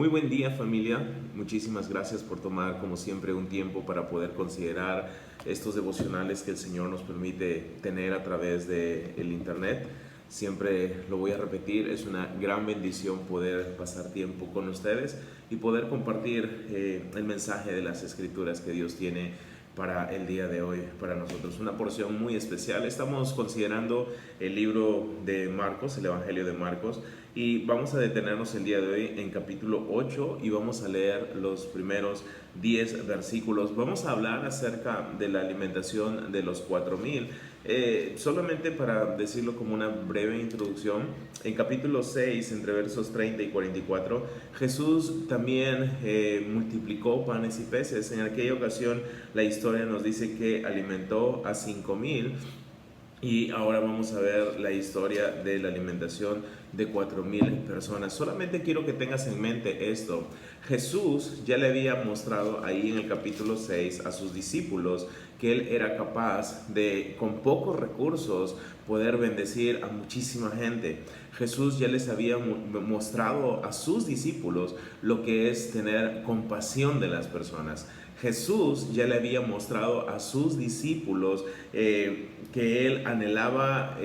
Muy buen día, familia. Muchísimas gracias por tomar, como siempre, un tiempo para poder considerar estos devocionales que el Señor nos permite tener a través del internet. Siempre lo voy a repetir, es una gran bendición poder pasar tiempo con ustedes y poder compartir el mensaje de las Escrituras que Dios tiene para el día de hoy, para nosotros. Una porción muy especial. Estamos considerando el libro de Marcos, el Evangelio de Marcos, y vamos a detenernos el día de hoy en capítulo 8 y vamos a leer los primeros 10 versículos. Vamos a hablar acerca de la alimentación de los 4,000. Solamente para decirlo como una breve introducción, en capítulo 6, entre versos 30 y 44, Jesús también multiplicó panes y peces. En aquella ocasión la historia nos dice que alimentó a 5,000. Y ahora vamos a ver la historia de la alimentación de 4,000 personas. Solamente quiero que tengas en mente esto. Jesús ya le había mostrado ahí en el capítulo 6 a sus discípulos que Él era capaz de, con pocos recursos, poder bendecir a muchísima gente. Jesús ya les había mostrado a sus discípulos lo que es tener compasión de las personas. Jesús ya le había mostrado a sus discípulos que Él anhelaba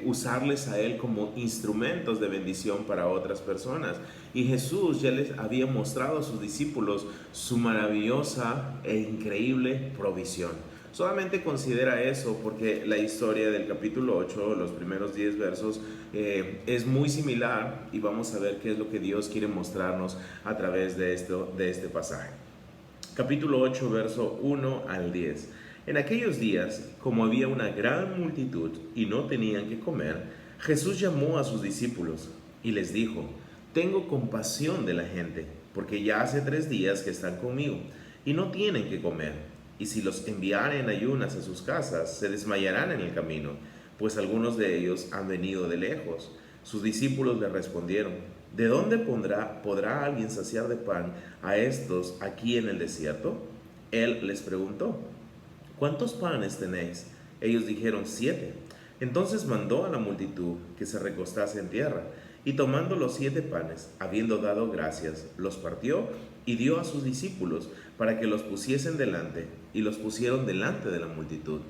usarles a Él como instrumentos de bendición para otras personas. Y Jesús ya les había mostrado a sus discípulos su maravillosa e increíble provisión. Solamente considera eso porque la historia del capítulo 8, los primeros 10 versos, es muy similar y vamos a ver qué es lo que Dios quiere mostrarnos a través de este pasaje. Capítulo 8, verso 1 al 10. En aquellos días, como había una gran multitud y no tenían que comer, Jesús llamó a sus discípulos y les dijo: tengo compasión de la gente, porque ya hace 3 días que están conmigo y no tienen que comer. Y si los enviare en ayunas a sus casas, se desmayarán en el camino, pues algunos de ellos han venido de lejos. Sus discípulos le respondieron: ¿de dónde podrá alguien saciar de pan a estos aquí en el desierto? Él les preguntó: ¿cuántos panes tenéis? Ellos dijeron: 7. Entonces mandó a la multitud que se recostase en tierra, y tomando los 7 panes, habiendo dado gracias, los partió y dio a sus discípulos para que los pusiesen delante, y los pusieron delante de la multitud.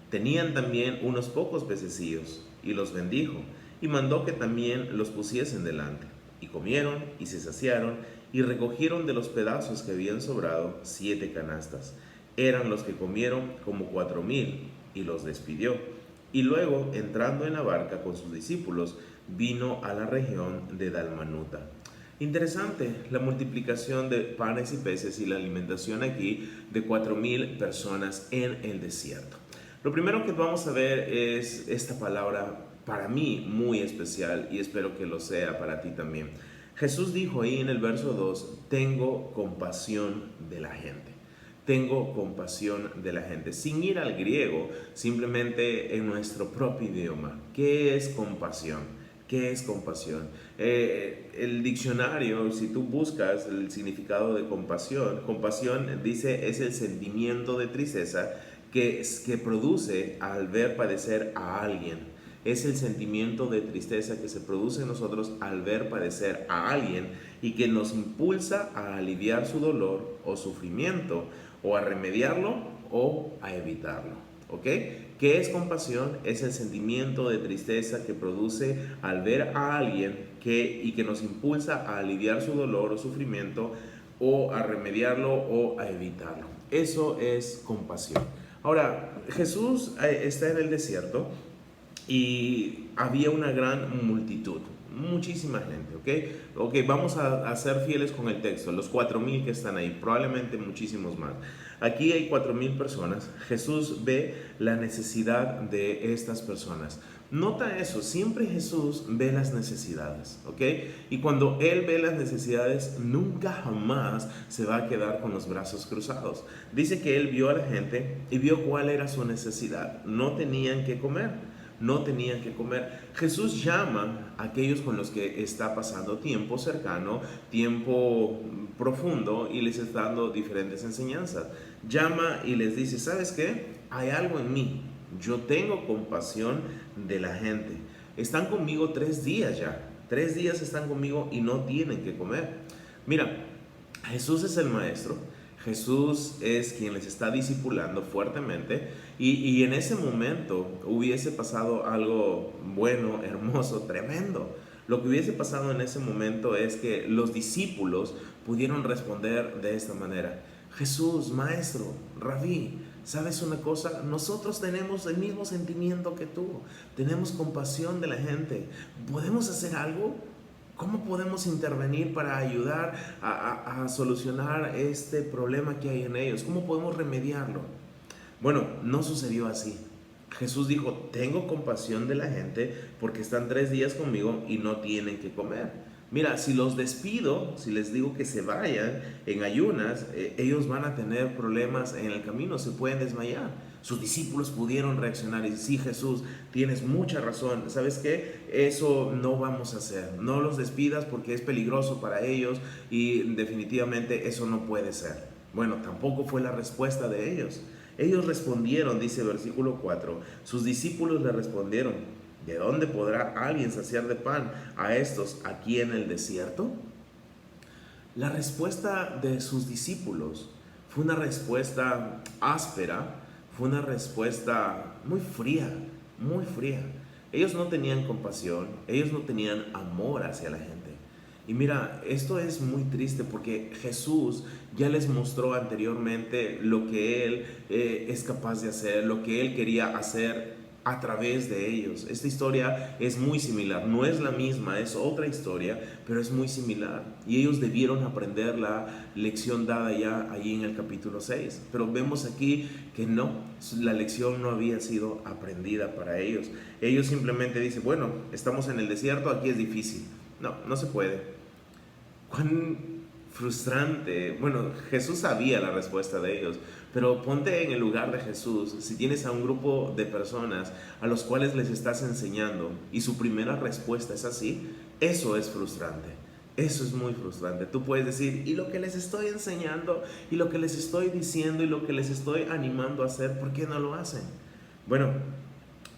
Tenían también unos pocos pececillos, y los bendijo, y mandó que también los pusiesen delante. Y comieron y se saciaron, y recogieron de los pedazos que habían sobrado 7 canastas. Eran los que comieron como 4,000, y los despidió. Y luego, entrando en la barca con sus discípulos, vino a la región de Dalmanuta. Interesante la multiplicación de panes y peces y la alimentación aquí de 4,000 personas en el desierto. Lo primero que vamos a ver es esta palabra, para mí muy especial, y espero que lo sea para ti también. Jesús dijo ahí en el verso 2: tengo compasión de la gente. Tengo compasión de la gente. Sin ir al griego, simplemente en nuestro propio idioma. ¿Qué es compasión? ¿Qué es compasión? El diccionario, si tú buscas el significado de compasión, compasión dice es el sentimiento de tristeza que produce al ver padecer a alguien. Es el sentimiento de tristeza que se produce en nosotros al ver padecer a alguien y que nos impulsa a aliviar su dolor o sufrimiento, o a remediarlo o a evitarlo. ¿Ok? ¿Qué es compasión? Es el sentimiento de tristeza que produce al ver a alguien y que nos impulsa a aliviar su dolor o sufrimiento, o a remediarlo o a evitarlo. Eso es compasión. Ahora, Jesús está en el desierto y había una gran multitud, muchísima gente, ¿ok? Vamos a ser fieles con el texto, los 4,000 que están ahí, probablemente muchísimos más. Aquí hay 4,000 personas. Jesús ve la necesidad de estas personas. Nota eso, siempre Jesús ve las necesidades, ¿ok? Y cuando Él ve las necesidades, nunca jamás se va a quedar con los brazos cruzados. Dice que Él vio a la gente y vio cuál era su necesidad. No tenían que comer. No tenían que comer. Jesús llama a aquellos con los que está pasando tiempo cercano, tiempo profundo, y les está dando diferentes enseñanzas. Llama y les dice: ¿sabes qué? Hay algo en mí. Yo tengo compasión de la gente. Están conmigo 3 días ya. 3 días están conmigo y no tienen que comer. Mira, Jesús es el maestro, Jesús es quien les está discipulando fuertemente y en ese momento hubiese pasado algo bueno, hermoso, tremendo. Lo que hubiese pasado en ese momento es que los discípulos pudieron responder de esta manera: Jesús, maestro, rabí, ¿sabes una cosa? Nosotros tenemos el mismo sentimiento que tú, tenemos compasión de la gente, ¿podemos hacer algo? ¿Cómo podemos intervenir para ayudar a solucionar este problema que hay en ellos? ¿Cómo podemos remediarlo? Bueno, no sucedió así. Jesús dijo: tengo compasión de la gente porque están 3 días conmigo y no tienen que comer. Mira, si los despido, si les digo que se vayan en ayunas, ellos van a tener problemas en el camino, se pueden desmayar. Sus discípulos pudieron reaccionar y decir: sí, Jesús, tienes mucha razón. ¿Sabes qué? Eso no vamos a hacer. No los despidas porque es peligroso para ellos y definitivamente eso no puede ser. Bueno, tampoco fue la respuesta de ellos. Ellos respondieron, dice versículo 4, sus discípulos le respondieron: ¿de dónde podrá alguien saciar de pan a estos aquí en el desierto? La respuesta de sus discípulos fue una respuesta áspera, fue una respuesta muy fría, muy fría. Ellos no tenían compasión, ellos no tenían amor hacia la gente. Y mira, esto es muy triste porque Jesús ya les mostró anteriormente lo que Él es capaz de hacer, lo que Él quería hacer a través de ellos. Esta historia es muy similar, no es la misma, es otra historia, pero es muy similar. Y ellos debieron aprender la lección dada ya allí en el capítulo 6. Pero vemos aquí que no, la lección no había sido aprendida para ellos. Ellos simplemente dicen: bueno, estamos en el desierto, aquí es difícil. No, no se puede. Cuán frustrante. Bueno, Jesús sabía la respuesta de ellos, pero ponte en el lugar de Jesús. Si tienes a un grupo de personas a los cuales les estás enseñando y su primera respuesta es así, eso es frustrante. Eso es muy frustrante. Tú puedes decir: y lo que les estoy enseñando, y lo que les estoy diciendo, y lo que les estoy animando a hacer, ¿por qué no lo hacen? Bueno,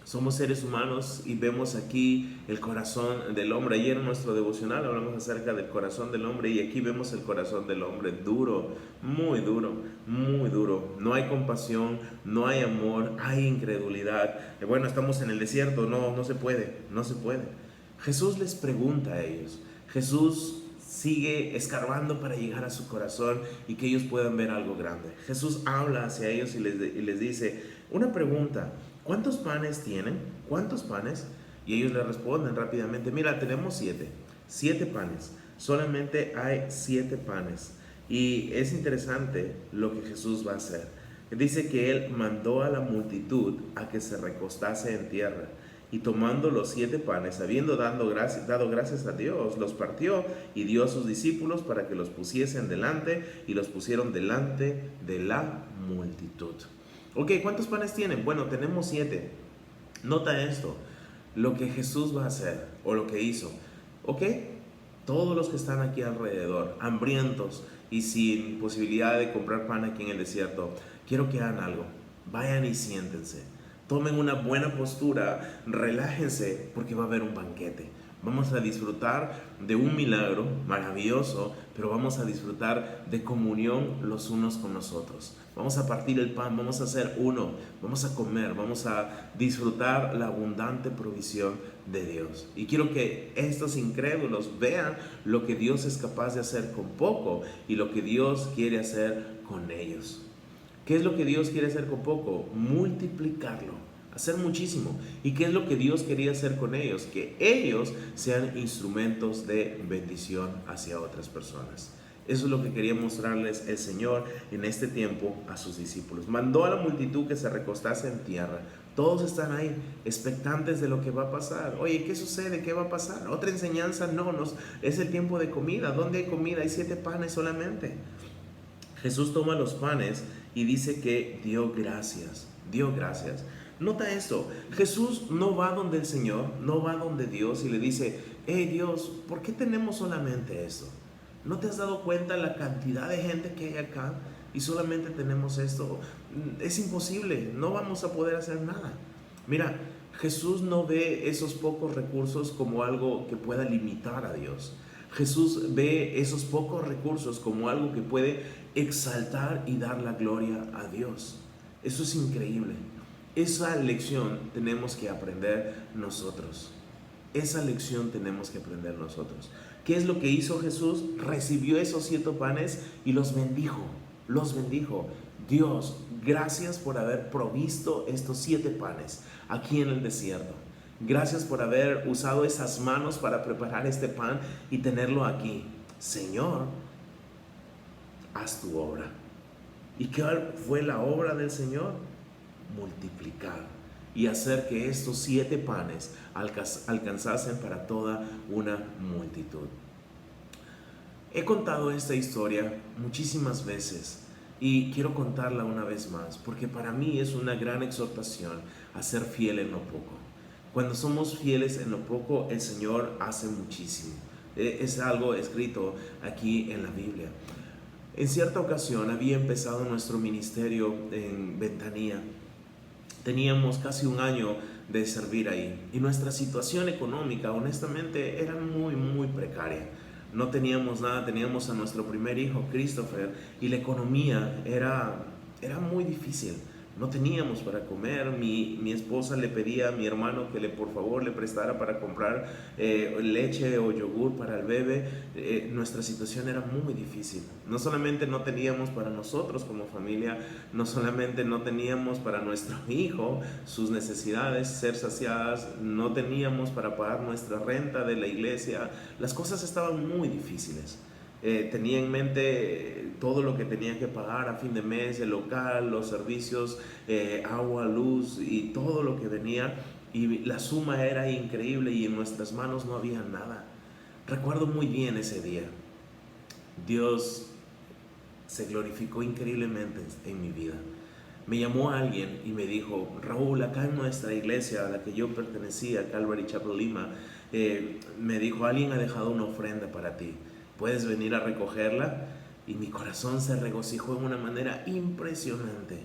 somos seres humanos y vemos aquí el corazón del hombre. Ayer en nuestro devocional hablamos acerca del corazón del hombre y aquí vemos el corazón del hombre duro, muy duro, muy duro. No hay compasión, no hay amor, hay incredulidad. Bueno, estamos en el desierto, no, no se puede, no se puede. Jesús les pregunta a ellos. Jesús sigue escarbando para llegar a su corazón y que ellos puedan ver algo grande. Jesús habla hacia ellos y les dice una pregunta: ¿cuántos panes tienen? ¿Cuántos panes? Y ellos le responden rápidamente: mira, tenemos 7 panes, solamente hay 7 panes. Y es interesante lo que Jesús va a hacer. Dice que Él mandó a la multitud a que se recostase en tierra. Y tomando los 7 panes, habiendo dado gracias a Dios, los partió y dio a sus discípulos para que los pusiesen delante, y los pusieron delante de la multitud. Ok, ¿cuántos panes tienen? Bueno, tenemos 7. Nota esto, lo que Jesús va a hacer, o lo que hizo. Ok, todos los que están aquí alrededor, hambrientos y sin posibilidad de comprar pan aquí en el desierto, quiero que hagan algo. Vayan y siéntense. Tomen una buena postura, relájense, porque va a haber un banquete. Vamos a disfrutar de un milagro maravilloso, pero vamos a disfrutar de comunión los unos con los otros. Vamos a partir el pan, vamos a hacer uno, vamos a comer, vamos a disfrutar la abundante provisión de Dios. Y quiero que estos incrédulos vean lo que Dios es capaz de hacer con poco y lo que Dios quiere hacer con ellos. ¿Qué es lo que Dios quiere hacer con poco? Multiplicarlo, hacer muchísimo. ¿Y qué es lo que Dios quería hacer con ellos? Que ellos sean instrumentos de bendición hacia otras personas. Eso es lo que quería mostrarles el Señor en este tiempo a sus discípulos. Mandó a la multitud que se recostase en tierra. Todos están ahí, expectantes de lo que va a pasar. Oye, ¿qué sucede? ¿Qué va a pasar? ¿Otra enseñanza? No, es el tiempo de comida. ¿Dónde hay comida? Hay 7 panes solamente. Jesús toma los panes y dice que dio gracias. Nota esto, Jesús no va donde el Señor, no va donde Dios y le dice: hey Dios, ¿por qué tenemos solamente esto? ¿No te has dado cuenta la cantidad de gente que hay acá y solamente tenemos esto? Es imposible, no vamos a poder hacer nada. Mira, Jesús no ve esos pocos recursos como algo que pueda limitar a Dios. Jesús ve esos pocos recursos como algo que puede exaltar y dar la gloria a Dios. Eso es increíble. Esa lección tenemos que aprender nosotros. Esa lección tenemos que aprender nosotros. ¿Qué es lo que hizo Jesús? Recibió esos 7 panes y los bendijo. Los bendijo. Dios, gracias por haber provisto estos 7 panes aquí en el desierto. Gracias por haber usado esas manos para preparar este pan y tenerlo aquí. Señor, haz tu obra. ¿Y qué fue la obra del Señor? Multiplicar y hacer que estos 7 panes alcanzasen para toda una multitud. He contado esta historia muchísimas veces y quiero contarla una vez más porque para mí es una gran exhortación a ser fiel en lo poco. Cuando somos fieles en lo poco, el Señor hace muchísimo. Es algo escrito aquí en la Biblia. En cierta ocasión había empezado nuestro ministerio en Ventanilla. Teníamos casi un año de servir ahí y nuestra situación económica honestamente era muy precaria. No teníamos nada, teníamos a nuestro primer hijo, Christopher, y la economía era muy difícil. No teníamos para comer. Mi esposa le pedía a mi hermano que por favor le prestara para comprar leche o yogur para el bebé. Nuestra situación era muy difícil. No solamente no teníamos para nosotros como familia, no solamente no teníamos para nuestro hijo sus necesidades ser saciadas, no teníamos para pagar nuestra renta de la iglesia. Las cosas estaban muy difíciles. Tenía en mente todo lo que tenía que pagar a fin de mes, el local, los servicios, agua, luz y todo lo que venía, y la suma era increíble y en nuestras manos no había nada. Recuerdo muy bien ese día. Dios se glorificó increíblemente en mi vida. Me llamó alguien y me dijo: Raúl, acá en nuestra iglesia a la que yo pertenecía, Calvary Chapel Lima, me dijo: alguien ha dejado una ofrenda para ti, ¿puedes venir a recogerla? Y mi corazón se regocijó de una manera impresionante.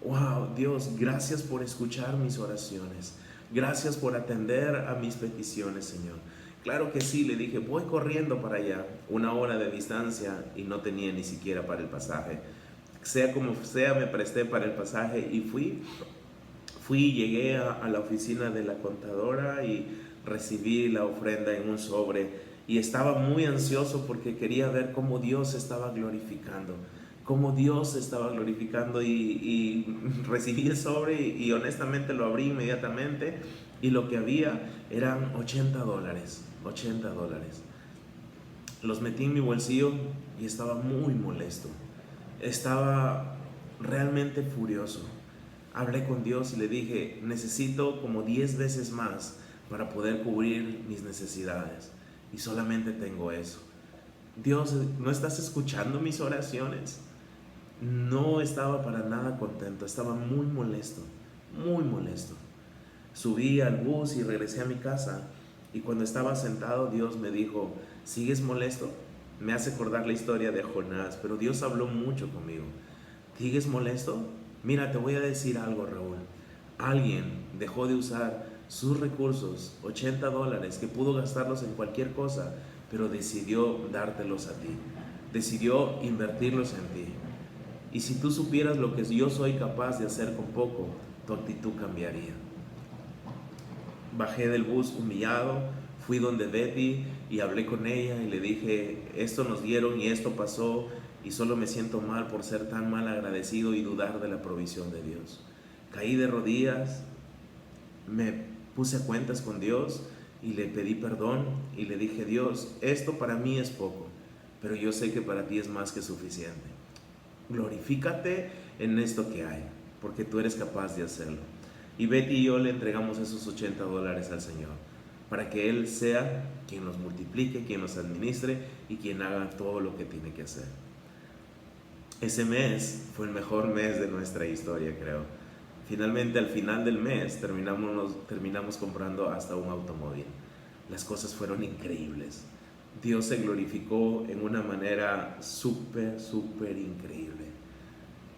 Wow, Dios, gracias por escuchar mis oraciones. Gracias por atender a mis peticiones, Señor. Claro que sí, le dije, voy corriendo para allá, 1 hora de distancia, y no tenía ni siquiera para el pasaje. Sea como sea, me presté para el pasaje y llegué a la oficina de la contadora y recibí la ofrenda en un sobre. Y estaba muy ansioso porque quería ver cómo Dios estaba glorificando. Y recibí el sobre y honestamente lo abrí inmediatamente. Y lo que había eran $80. $80. Los metí en mi bolsillo y estaba muy molesto. Estaba realmente furioso. Hablé con Dios y le dije: necesito como 10 veces más para poder cubrir mis necesidades. Y solamente tengo eso. Dios, ¿no estás escuchando mis oraciones? No estaba para nada contento, estaba muy molesto. Subí al bus y regresé a mi casa. Y cuando estaba sentado, Dios me dijo: ¿sigues molesto? Me hace acordar la historia de Jonás, pero Dios habló mucho conmigo. ¿Sigues molesto? Mira, te voy a decir algo, Raúl. Alguien dejó de usar sus recursos, $80, que pudo gastarlos en cualquier cosa, pero decidió dártelos a ti, decidió invertirlos en ti. Y si tú supieras lo que yo soy capaz de hacer con poco, tu actitud cambiaría. Bajé del bus humillado, fui donde Betty y hablé con ella y le dije: esto nos dieron y esto pasó, y solo me siento mal por ser tan mal agradecido y dudar de la provisión de Dios. Caí de rodillas, me puse a cuentas con Dios y le pedí perdón y le dije: Dios, esto para mí es poco, pero yo sé que para ti es más que suficiente. Glorifícate en esto que hay, porque tú eres capaz de hacerlo. Y Betty y yo le entregamos esos $80 al Señor, para que Él sea quien los multiplique, quien los administre y quien haga todo lo que tiene que hacer. Ese mes fue el mejor mes de nuestra historia, creo. Finalmente, al final del mes, terminamos comprando hasta un automóvil. Las cosas fueron increíbles. Dios se glorificó en una manera súper increíble.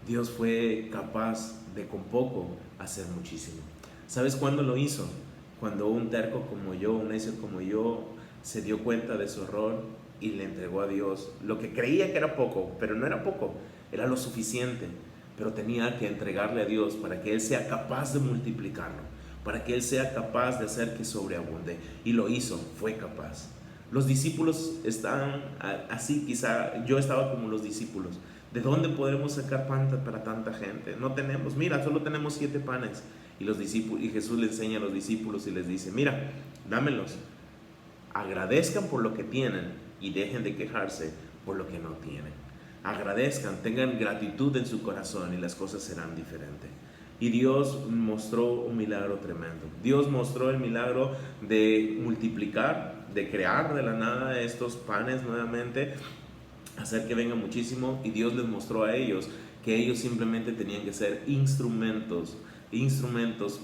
Dios fue capaz de con poco hacer muchísimo. ¿Sabes cuándo lo hizo? Cuando un terco como yo, un necio como yo, se dio cuenta de su error y le entregó a Dios lo que creía que era poco, pero no era poco, era lo suficiente. Pero tenía que entregarle a Dios para que Él sea capaz de multiplicarlo, para que Él sea capaz de hacer que sobreabunde. Y lo hizo, fue capaz. Los discípulos están así, quizá yo estaba como los discípulos. ¿De dónde podremos sacar pan para tanta gente? No tenemos, mira, solo tenemos 7 panes. Y Jesús le enseña a los discípulos y les dice, mira, dámelos, agradezcan por lo que tienen y dejen de quejarse por lo que no tienen. Agradezcan, tengan gratitud en su corazón y las cosas serán diferentes. Y Dios mostró un milagro tremendo. Dios mostró el milagro de multiplicar, de crear de la nada estos panes nuevamente, hacer que venga muchísimo. Y Dios les mostró a ellos que ellos simplemente tenían que ser instrumentos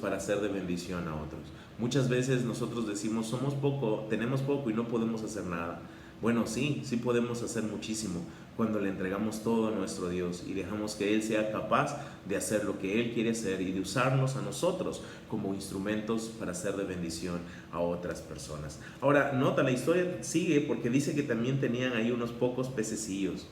para ser de bendición a otros. Muchas veces nosotros decimos, somos poco, tenemos poco y no podemos hacer nada. Bueno, sí podemos hacer muchísimo cuando le entregamos todo a nuestro Dios y dejamos que Él sea capaz de hacer lo que Él quiere hacer y de usarnos a nosotros como instrumentos para ser de bendición a otras personas. Ahora, nota, la historia sigue porque dice que también tenían ahí unos pocos pececillos.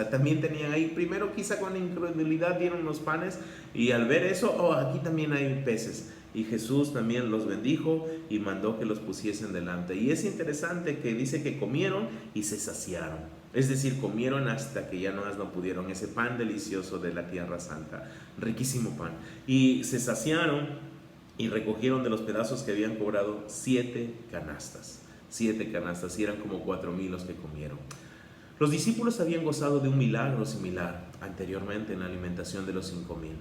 También tenían ahí, primero quizá con incredulidad dieron los panes y al ver eso, aquí también hay peces. Y Jesús también los bendijo y mandó que los pusiesen delante. Y es interesante que dice que comieron y se saciaron. Es decir, comieron hasta que ya no pudieron. Ese pan delicioso de la Tierra Santa, riquísimo pan. Y se saciaron y recogieron de los pedazos que habían cobrado 7 canastas. 7 canastas, y eran como 4,000 los que comieron. Los discípulos habían gozado de un milagro similar anteriormente en la alimentación de los 5,000.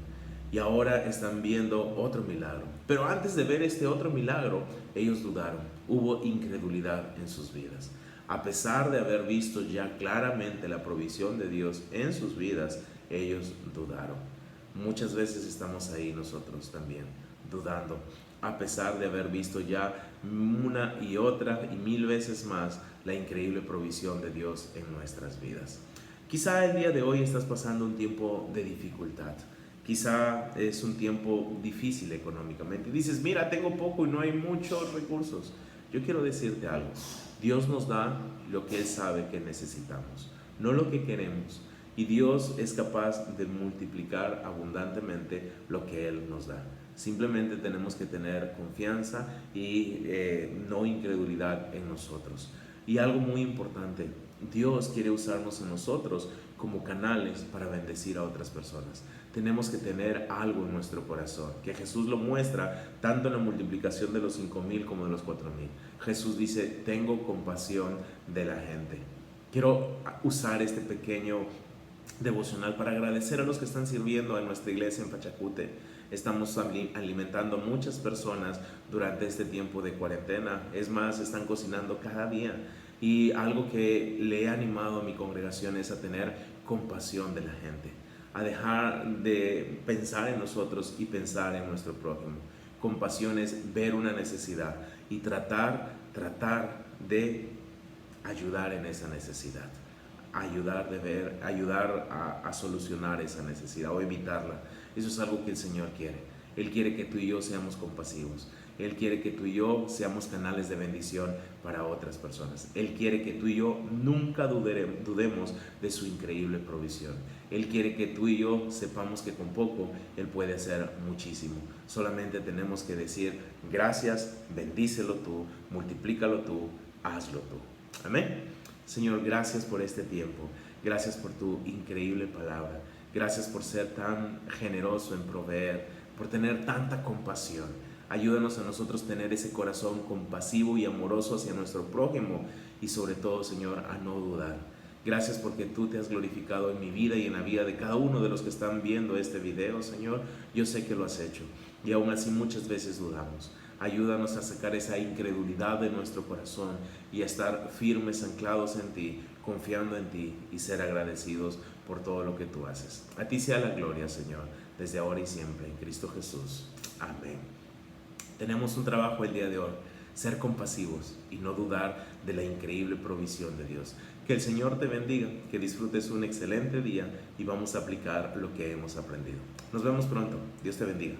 Y ahora están viendo otro milagro. Pero antes de ver este otro milagro, ellos dudaron. Hubo incredulidad en sus vidas. A pesar de haber visto ya claramente la provisión de Dios en sus vidas, ellos dudaron. Muchas veces estamos ahí nosotros también, dudando. A pesar de haber visto ya una y otra y 1000 veces más la increíble provisión de Dios en nuestras vidas. Quizá el día de hoy estás pasando un tiempo de dificultad. Quizá es un tiempo difícil económicamente. Y dices, mira, tengo poco y no hay muchos recursos. Yo quiero decirte algo. Dios nos da lo que Él sabe que necesitamos, no lo que queremos. Y Dios es capaz de multiplicar abundantemente lo que Él nos da. Simplemente tenemos que tener confianza y no incredulidad en nosotros. Y algo muy importante, Dios quiere usarnos a nosotros como canales para bendecir a otras personas. Tenemos que tener algo en nuestro corazón, que Jesús lo muestra tanto en la multiplicación de los 5,000 como de los 4,000. Jesús dice, tengo compasión de la gente. Quiero usar este pequeño devocional para agradecer a los que están sirviendo en nuestra iglesia en Pachacute. Estamos alimentando a muchas personas durante este tiempo de cuarentena. Es más, están cocinando cada día. Y algo que le he animado a mi congregación es a tener compasión de la gente, a dejar de pensar en nosotros y pensar en nuestro prójimo. Compasión es ver una necesidad y tratar de ayudar en esa necesidad, ayudar a solucionar esa necesidad o evitarla. Eso es algo que el Señor quiere. Él quiere que tú y yo seamos compasivos. Él quiere que tú y yo seamos canales de bendición para otras personas. Él quiere que tú y yo nunca dudemos de su increíble provisión. Él quiere que tú y yo sepamos que con poco Él puede hacer muchísimo. Solamente tenemos que decir gracias, bendícelo tú, multiplícalo tú, hazlo tú. Amén. Señor, gracias por este tiempo. Gracias por tu increíble palabra. Gracias por ser tan generoso en proveer, por tener tanta compasión. Ayúdanos a nosotros tener ese corazón compasivo y amoroso hacia nuestro prójimo y sobre todo, Señor, a no dudar. Gracias porque tú te has glorificado en mi vida y en la vida de cada uno de los que están viendo este video, Señor. Yo sé que lo has hecho y aún así muchas veces dudamos. Ayúdanos a sacar esa incredulidad de nuestro corazón y a estar firmes, anclados en ti, confiando en ti y ser agradecidos por todo lo que tú haces. A ti sea la gloria, Señor, desde ahora y siempre, en Cristo Jesús. Amén. Tenemos un trabajo el día de hoy, ser compasivos y no dudar de la increíble provisión de Dios. Que el Señor te bendiga, que disfrutes un excelente día y vamos a aplicar lo que hemos aprendido. Nos vemos pronto. Dios te bendiga.